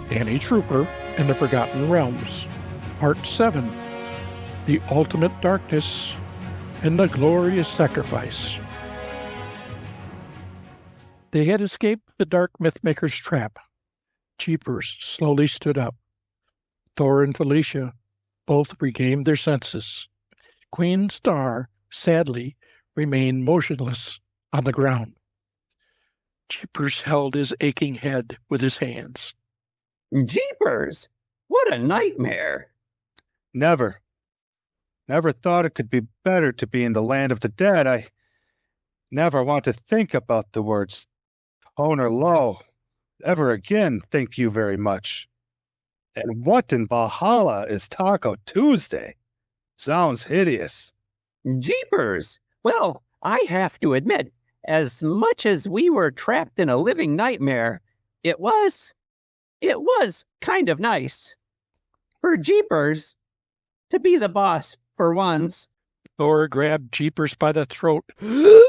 Danny Trooper and the Forgotten Realms, Part 7, The Ultimate Darkness and the Glorious Sacrifice. They had escaped the Dark MythMaker's trap. Jeepers slowly stood up. Thor and Felicia both regained their senses. Queen Star, sadly, remained motionless on the ground. Jeepers held his aching head with his hands. Jeepers! What a nightmare! Never thought it could be better to be in the land of the dead. I never want to think about the words tone or low ever again, thank you very much. And what in Valhalla is Taco Tuesday? Sounds hideous. Jeepers! Well, I have to admit, as much as we were trapped in a living nightmare, it was kind of nice. For Jeepers to be the boss for once. Thor grabbed Jeepers by the throat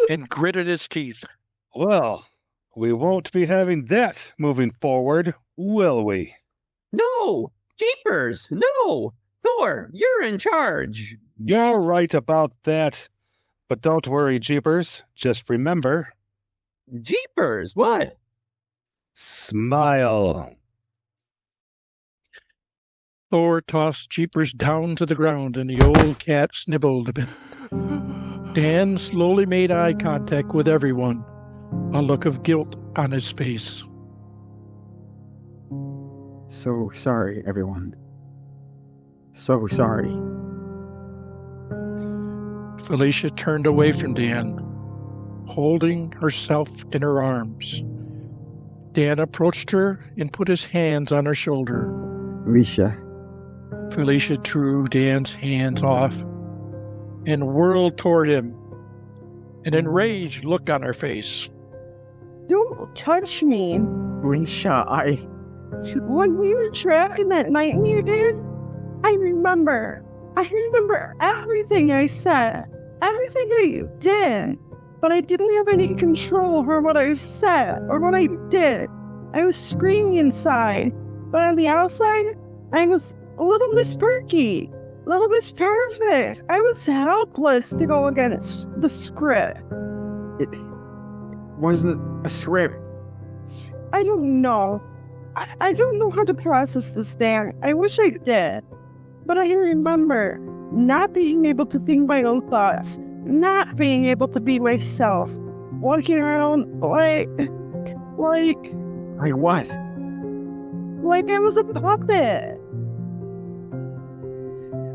and gritted his teeth. Well, we won't be having that moving forward, will we? No! Jeepers! No! Thor, you're in charge. You're right about that. But don't worry, Jeepers. Just remember. Jeepers, what? Smile. Thor tossed Jeepers down to the ground, and the old cat sniveled a bit. Dan slowly made eye contact with everyone, a look of guilt on his face. So sorry, everyone. So sorry. Felicia turned away from Dan, holding herself in her arms. Dan approached her and put his hands on her shoulder. Felicia drew Dan's hands off and whirled toward him, an enraged look on her face. Don't touch me. Felicia, When we were trapped in that nightmare, Dan, I remember everything I said, everything I did, but I didn't have any control over what I said or what I did. I was screaming inside, but on the outside, I was a little Miss Perky, a little Miss Perfect. I was helpless to go against the script. it wasn't a script. I don't know. I don't know how to process this, Dan. I wish I did. But I remember not being able to think my own thoughts, not being able to be myself, walking around like Like what? like I was a puppet.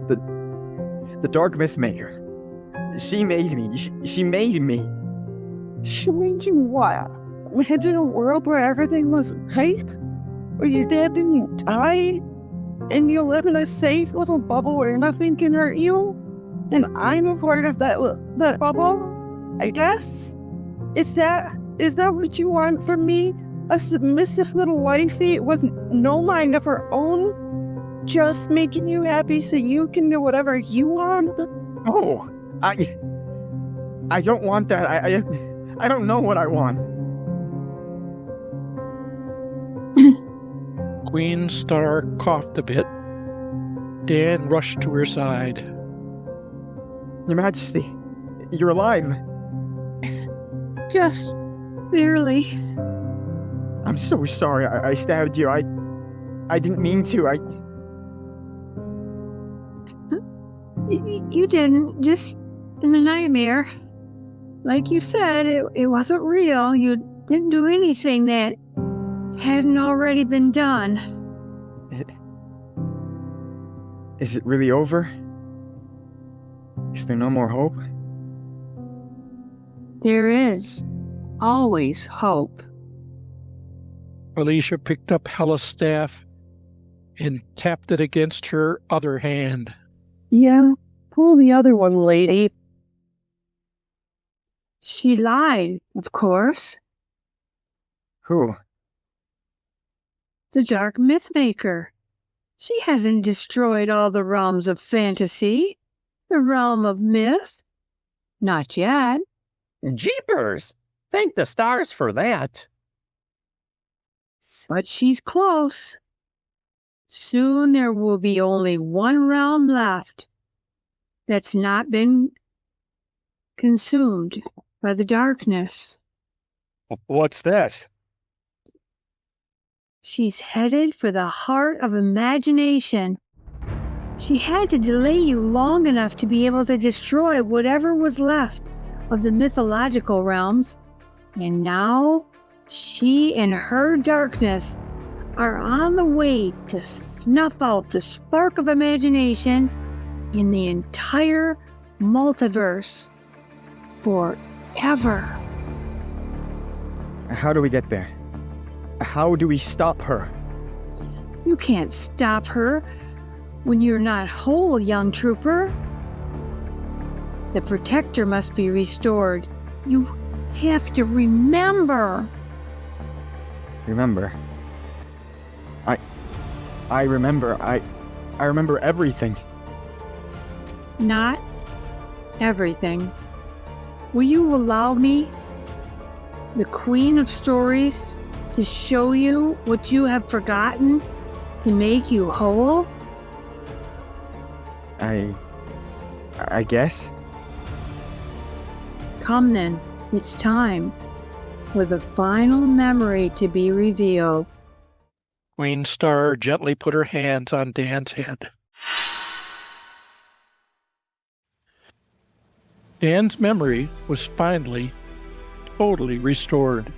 The Dark MythMaker. She made me. She made me. She made you what? Imagine a world where everything was right? Where your dad didn't die? And you live in a safe little bubble where nothing can hurt you? And I'm a part of that bubble? I guess? Is that what you want from me? A submissive little wifey with no mind of her own? Just making you happy so you can do whatever you want? Oh, I don't want that. I don't know what I want. Queen Star coughed a bit. Dan rushed to her side. Your Majesty, you're alive. Just barely. I'm so sorry. I stabbed you. I didn't mean to. You didn't, just in the nightmare. Like you said, it wasn't real. You didn't do anything that hadn't already been done. Is it really over? Is there no more hope? There is always hope. Felicia picked up Hella's staff and tapped it against her other hand. Yeah, pull the other one, lady. She lied, of course. Who? The Dark MythMaker. She hasn't destroyed all the realms of fantasy, the realm of myth. Not yet. Jeepers! Thank the stars for that. But she's close. Soon there will be only one realm left that's not been consumed by the darkness. What's that? She's headed for the heart of imagination. She had to delay you long enough to be able to destroy whatever was left of the mythological realms, and now she and her darkness are on the way to snuff out the spark of imagination in the entire multiverse forever. How do we get there? How do we stop her? You can't stop her when you're not whole, young trooper. The protector must be restored. You have to remember. Remember? I remember. I remember everything. Not everything. Will you allow me, the Queen of Stories, to show you what you have forgotten to make you whole? I guess. Come then, it's time for the final memory to be revealed. Queen Star gently put her hands on Dan's head. Dan's memory was finally, totally restored.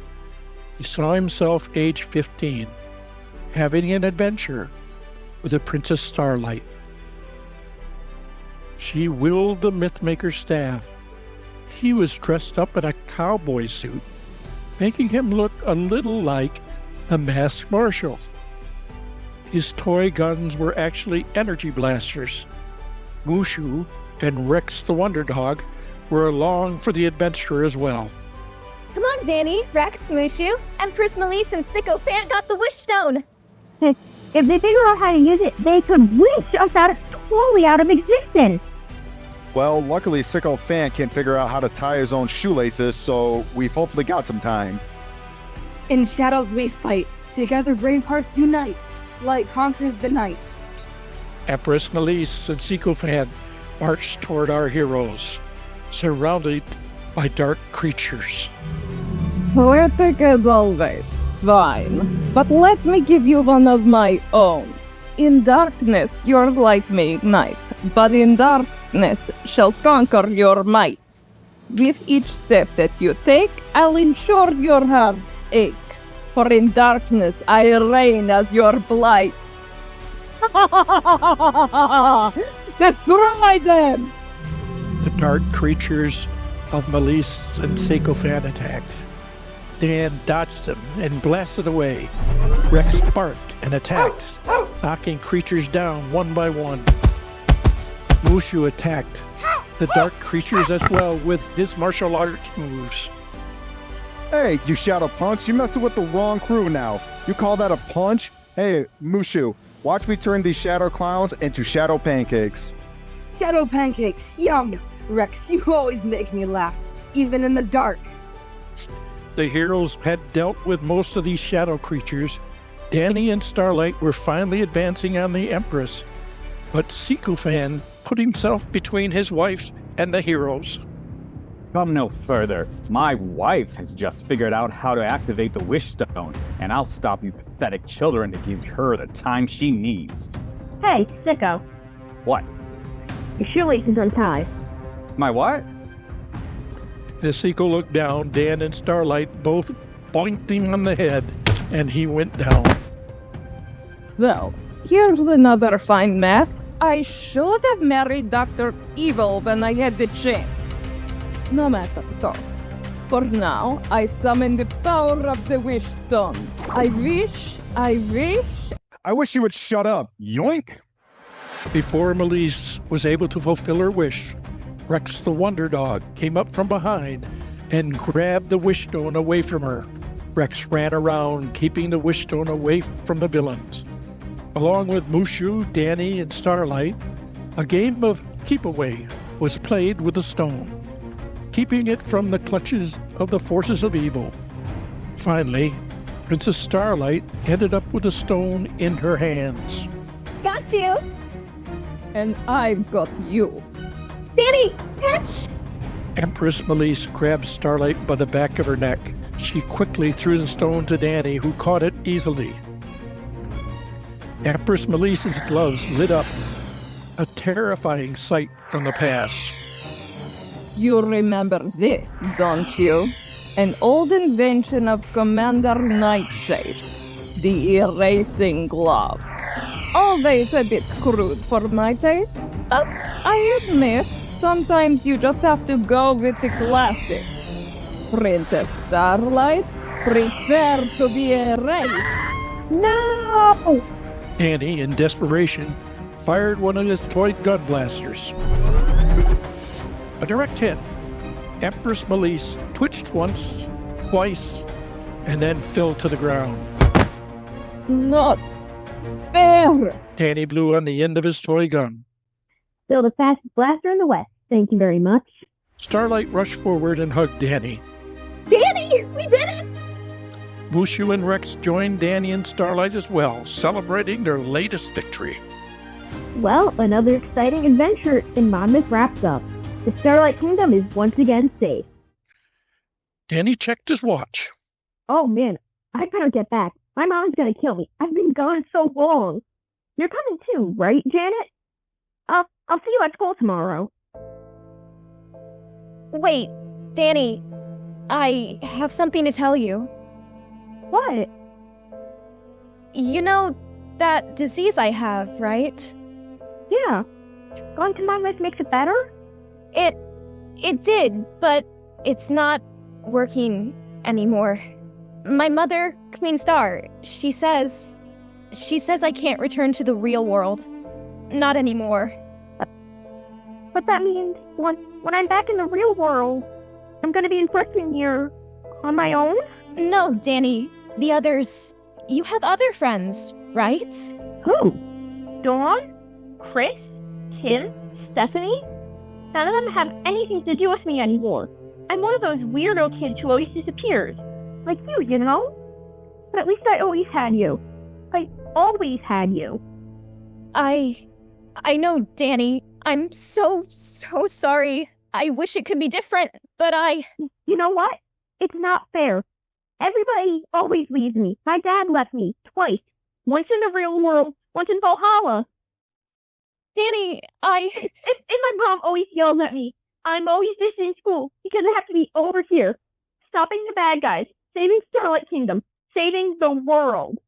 He saw himself age 15, having an adventure with the Princess Starlight. She wielded the Mythmaker's staff. He was dressed up in a cowboy suit, making him look a little like a masked marshal. His toy guns were actually energy blasters. Mushu and Wrex the Wonder Dog were along for the adventure as well. Come on, Danny, Wrex, Mushu, Empress, Malice, and Sikko Fant got the wish stone. If they figure out how to use it, they could wish us totally out of existence. Well, luckily Sikko Fant can figure out how to tie his own shoelaces, so we've hopefully got some time. In shadows we fight, together brave hearts unite. Light conquers the night. Empress, Malice, and Sikko Fant marched toward our heroes, surrounded by dark creatures. Poetic as always. Fine. But let me give you one of my own. In darkness your light may ignite, but in darkness shall conquer your might. With each step that you take, I'll ensure your heart aches. For in darkness I reign as your blight. Destroy them! The dark creatures of Malice and Sikko Fant attacked. Dan dodged them and blasted away. Wrex barked and attacked, knocking creatures down one by one. Mushu attacked the dark creatures as well with his martial arts moves. Hey, you shadow punch, you messing with the wrong crew now. You call that a punch? Hey, Mushu, watch me turn these shadow clowns into shadow pancakes. Shadow pancakes, yum! Wrex, you always make me laugh, even in the dark. The heroes had dealt with most of these shadow creatures. Danny and Starlight were finally advancing on the Empress, but Sikko Fant put himself between his wife and the heroes. Come no further. My wife has just figured out how to activate the Wish Stone, and I'll stop you pathetic children to give her the time she needs. Hey, Sikko. What? Your shoelace is untied. My what? As Sikko looked down, Dan and Starlight both boinked him on the head, and he went down. Well, here's another fine math. I should have married Dr. Evil when I had the chance. No matter though. For now, I summon the power of the Wish Stone. I wish. I wish you would shut up, yoink! Before Malice was able to fulfill her wish, Wrex the Wonder Dog came up from behind and grabbed the Wish Stone away from her. Wrex ran around, keeping the Wish Stone away from the villains. Along with Mushu, Danny, and Starlight, a game of keep-away was played with the stone, keeping it from the clutches of the forces of evil. Finally, Princess Starlight ended up with the stone in her hands. got you. And I've got you. Danny, catch! Empress Malice grabbed Starlight by the back of her neck. She quickly threw the stone to Danny, who caught it easily. Empress Malice's gloves lit up, a terrifying sight from the past. You remember this, don't you? An old invention of Commander Nightshade's, the erasing glove. Always a bit crude for my taste, but I admit, sometimes you just have to go with the classics. Princess Starlight, prepare to be erased. No! Danny, in desperation, fired one of his toy gun blasters. A direct hit. Empress Malice twitched once, twice, and then fell to the ground. Not fair! Danny blew on the end of his toy gun. Still the fastest blaster in the West. Thank you very much. Starlight rushed forward and hugged Danny. Danny, we did it! Mushu and Wrex joined Danny and Starlight as well, celebrating their latest victory. Well, another exciting adventure in Monmouth wraps up. The Starlight Kingdom is once again safe. Danny checked his watch. Oh man, I better get back. My mom's gonna kill me. I've been gone so long. You're coming too, right, Janet? I'll see you at school tomorrow. Wait, Danny, I have something to tell you. What? You know that disease I have, right? Yeah. Going to Monmouth makes it better? It did, but it's not working anymore. My mother, Queen Star, she says I can't return to the real world. Not anymore. But that means when I'm back in the real world, I'm gonna be in freshman year on my own? No, Danny. The others... You have other friends, right? Who? Dawn? Chris? Tim? Stephanie? None of them have anything to do with me anymore. I'm one of those weirdo kids who always disappears. Like you know? But at least I always had you. I always had you. I know, Danny. I'm so sorry. I wish it could be different, but You know what? It's not fair. Everybody always leaves me. My dad left me twice. Once in the real world, once in Valhalla. Danny, And my mom always yells at me. I'm always missing school because I have to be over here. Stopping the bad guys. Saving Starlight Kingdom. Saving the world.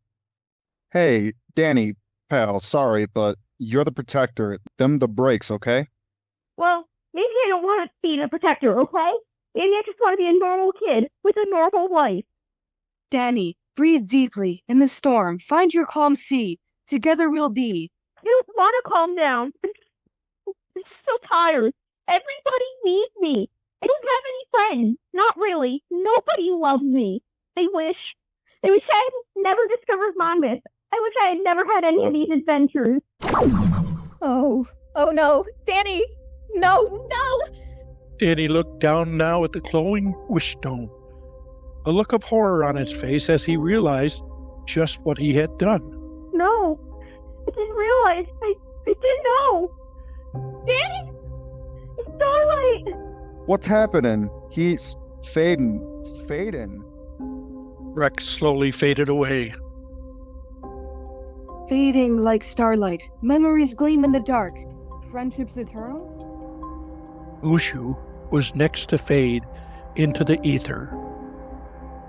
Hey, Danny, pal, sorry, but you're the protector. Them the breaks, okay? Well, maybe I don't want to be the protector, okay? Maybe I just want to be a normal kid with a normal life. Danny, breathe deeply. In the storm, find your calm sea. Together we'll be. I don't want to calm down. I'm so tired. Everybody needs me. I don't have any friends. Not really. Nobody loves me. I wish I had never discovered Monmouth. I wish I had never had any of these adventures. Oh no. Danny! No! Danny looked down now at the glowing wish stone, a look of horror on his face as he realized just what he had done. No, I didn't realize. I didn't know. Danny! Starlight! What's happening? He's fading. Wrex slowly faded away. Fading like starlight. Memories gleam in the dark. Friendships eternal? Mushu was next to fade into the ether.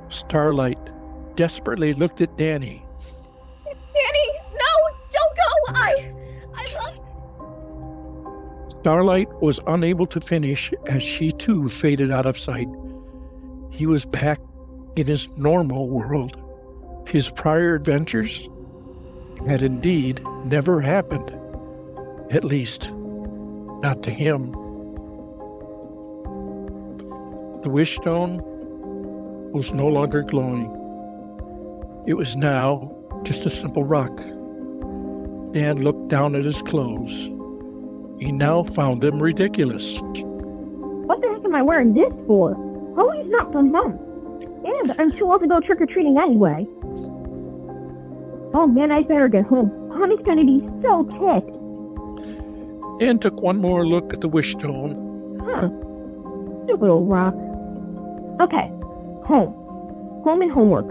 Starlight desperately looked at Danny. Danny, no! Don't go! I love... Starlight was unable to finish as she too faded out of sight. He was back in his normal world. His prior adventures had indeed never happened. At least, not to him. The wish stone was no longer glowing. It was now just a simple rock. Dan looked down at his clothes. He now found them ridiculous. What the heck am I wearing this for? Halloween's not for months. And I'm too old to go trick-or-treating anyway. Oh man, I better get home. Mommy's gonna be so pissed. Dan took one more look at the wish stone. Huh. Stupid old rock. Okay. Home. Home and homework.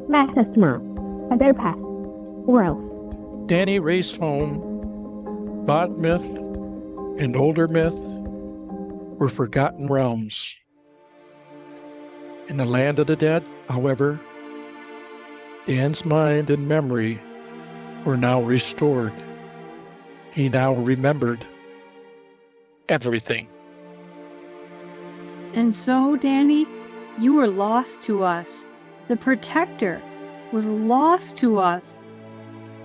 Math test tomorrow. I better pass. Or else. Danny raced home. Bot myth and older myth were forgotten realms. In the land of the dead, however, Dan's mind and memory were now restored. He now remembered everything. And so, Danny, you were lost to us. The protector was lost to us.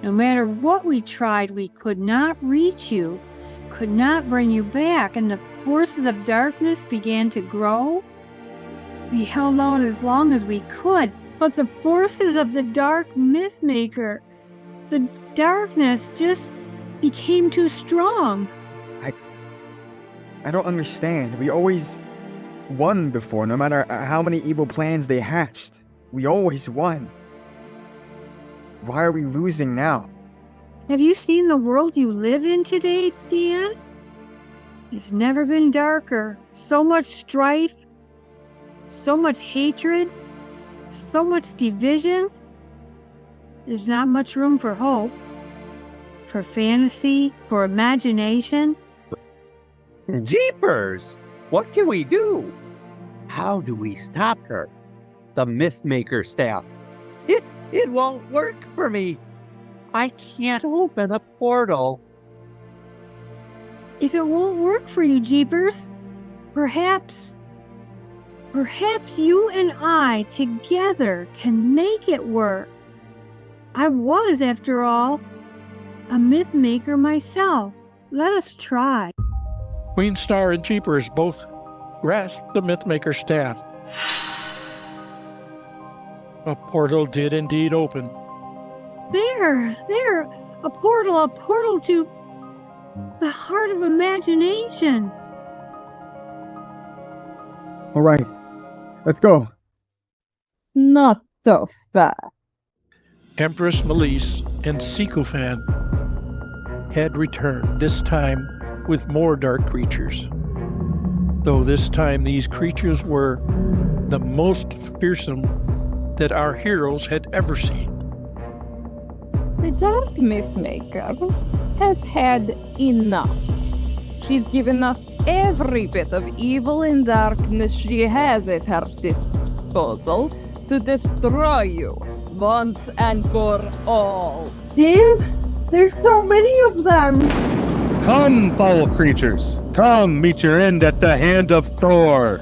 No matter what we tried, we could not reach you, could not bring you back, and the forces of darkness began to grow. We held out as long as we could, but the forces of the Dark MythMaker, the darkness just became too strong. I don't understand. We always won before, no matter how many evil plans they hatched. We always won. Why are we losing now? Have you seen the world you live in today, Dan? It's never been darker. So much strife, so much hatred, so much division. There's not much room for hope, for fantasy, for imagination. Jeepers! What can we do? How do we stop her? The MythMaker staff. It won't work for me. I can't open a portal. If it won't work for you, Jeepers, perhaps you and I together can make it work. I was, after all, a MythMaker myself. Let us try. Queen Star and Jeepers both grasped the MythMaker staff. A portal did indeed open. There, a portal to the heart of imagination. All right, let's go. Not so fast. Empress, Malice, and Sikko Fant had returned, this time with more dark creatures. Though this time these creatures were the most fearsome that our heroes had ever seen. The Dark MythMaker has had enough. She's given us every bit of evil and darkness she has at her disposal to destroy you once and for all. Dan, there's so many of them. Come, foul creatures. Come meet your end at the hand of Thor.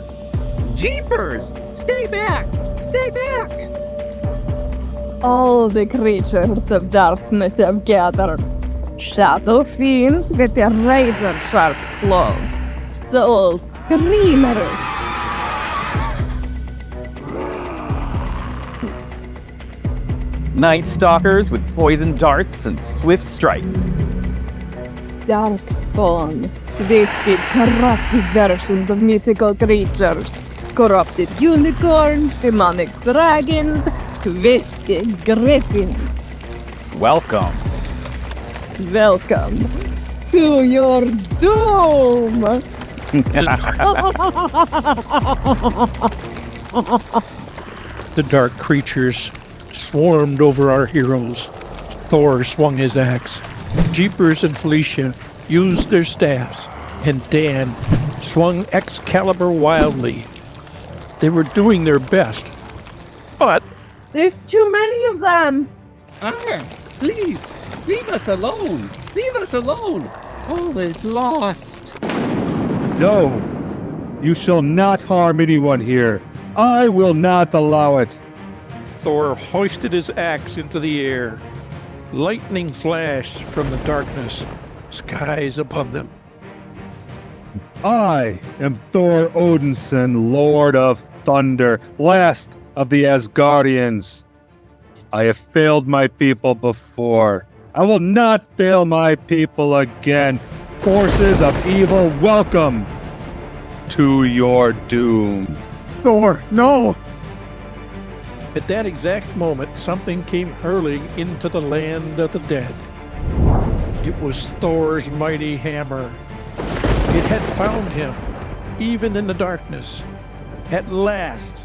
Jeepers! Stay back! Stay back! All the creatures of darkness have gathered. Shadow fiends with their razor-sharp claws. Soul screamers. Night Stalkers with poison darts and swift strike. Darkspawn. Twisted, corrupted versions of mythical creatures. Corrupted unicorns, demonic dragons, twisted griffins. Welcome. Welcome to your doom! The dark creatures swarmed over our heroes. Thor swung his axe. Jeepers and Felicia used their staffs, and Dan swung Excalibur wildly. They were doing their best, but There's too many of them. Please, leave us alone! Leave us alone! All is lost! No, you shall not harm anyone here. I will not allow it. Thor hoisted his axe into the air. Lightning flashed from the darkness, skies above them. I am Thor Odinson, Lord of Thunder, last of the Asgardians. I have failed my people before. I will not fail my people again. Forces of evil, welcome to your doom. Thor, no! At that exact moment, something came hurling into the land of the dead. It was Thor's mighty hammer. It had found him, even in the darkness. At last,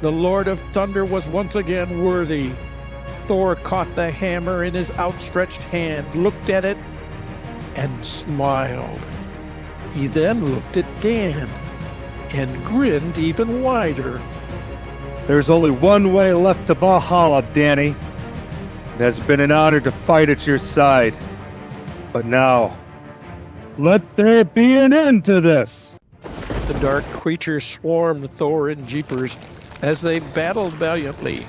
the Lord of Thunder was once again worthy. Thor caught the hammer in his outstretched hand, looked at it, and smiled. He then looked at Dan and grinned even wider. There's only one way left to Valhalla, Danny. It has been an honor to fight at your side. But now, let there be an end to this. The dark creatures swarmed Thor and Jeepers as they battled valiantly.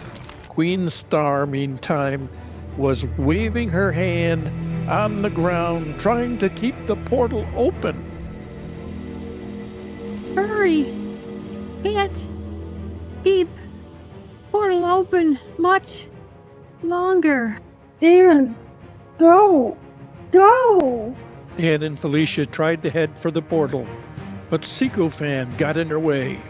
Queen Star, meantime, was waving her hand on the ground, trying to keep the portal open. Hurry! Can't keep portal open much longer. Dan, go! Go! Dan and Felicia tried to head for the portal, but Sikko got in her way.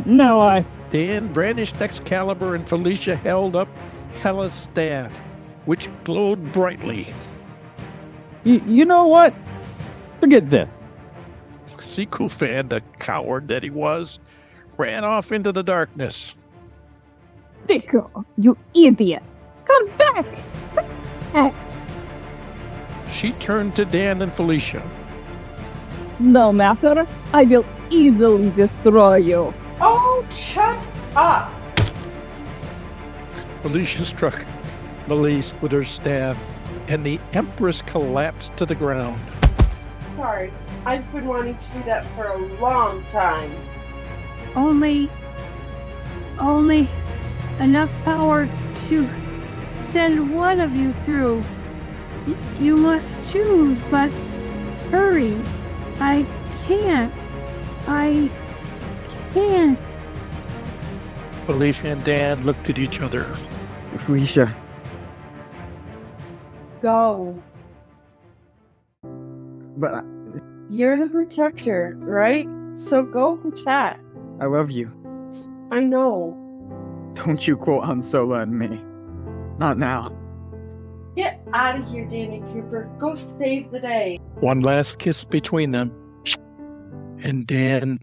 No, Dan brandished Excalibur and Felicia held up Hela's staff, which glowed brightly. You know what? Forget this. Sikko, the coward that he was, ran off into the darkness. Sikko, you idiot! Come back! She turned to Dan and Felicia. No matter, I will easily destroy you. Oh, shut up! Felicia struck Malice with her staff, and the Empress collapsed to the ground. Sorry, I've been wanting to do that for a long time. Only enough power to send one of you through. You must choose, but hurry. I can't. Felicia and Dan looked at each other. Felicia. Go. But You're the protector, right? So go protect. I love you. I know. Don't you quote Han Solo and me. Not now. Get out of here, Danny Trooper. Go save the day. One last kiss between them, and Dan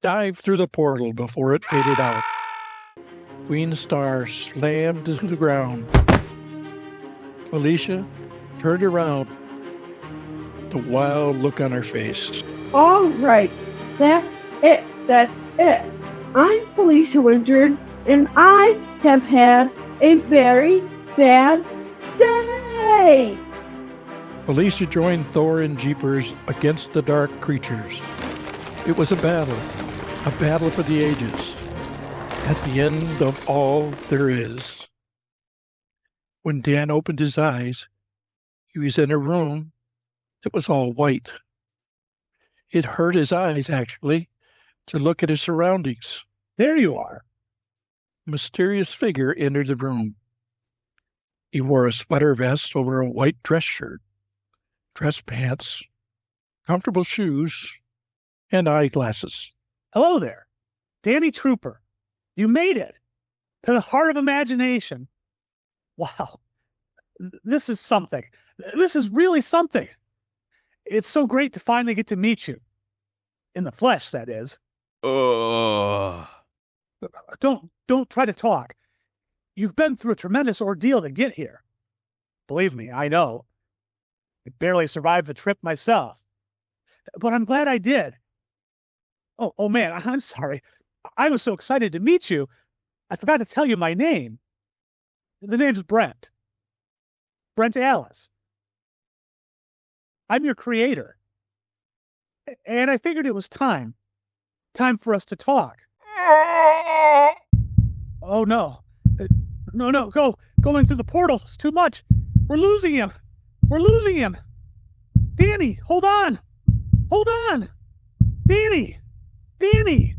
dived through the portal before it faded out. Queen Star slammed to the ground. Felicia turned around, the wild look on her face. All right. That's it. I'm Felicia Winters, and I have had a very bad day. Felicia joined Thor and Jeepers against the dark creatures. It was a battle for the ages, at the end of all there is. When Dan opened his eyes, he was in a room that was all white. It hurt his eyes, actually, to look at his surroundings. There you are. A mysterious figure entered the room. He wore a sweater vest over a white dress shirt, dress pants, comfortable shoes, and eyeglasses. Hello there. Danny Trooper. You made it. To the heart of imagination. Wow. This is something. This is really something. It's so great to finally get to meet you. In the flesh, that is. Don't try to talk. You've been through a tremendous ordeal to get here. Believe me, I know. I barely survived the trip myself. But I'm glad I did. Oh man, I'm sorry. I was so excited to meet you, I forgot to tell you my name. The name's Brent. Brent Alice. I'm your creator. And I figured it was time. Time for us to talk. Oh no. No, going through the portal is too much. We're losing him. Danny, hold on. Danny. Danny?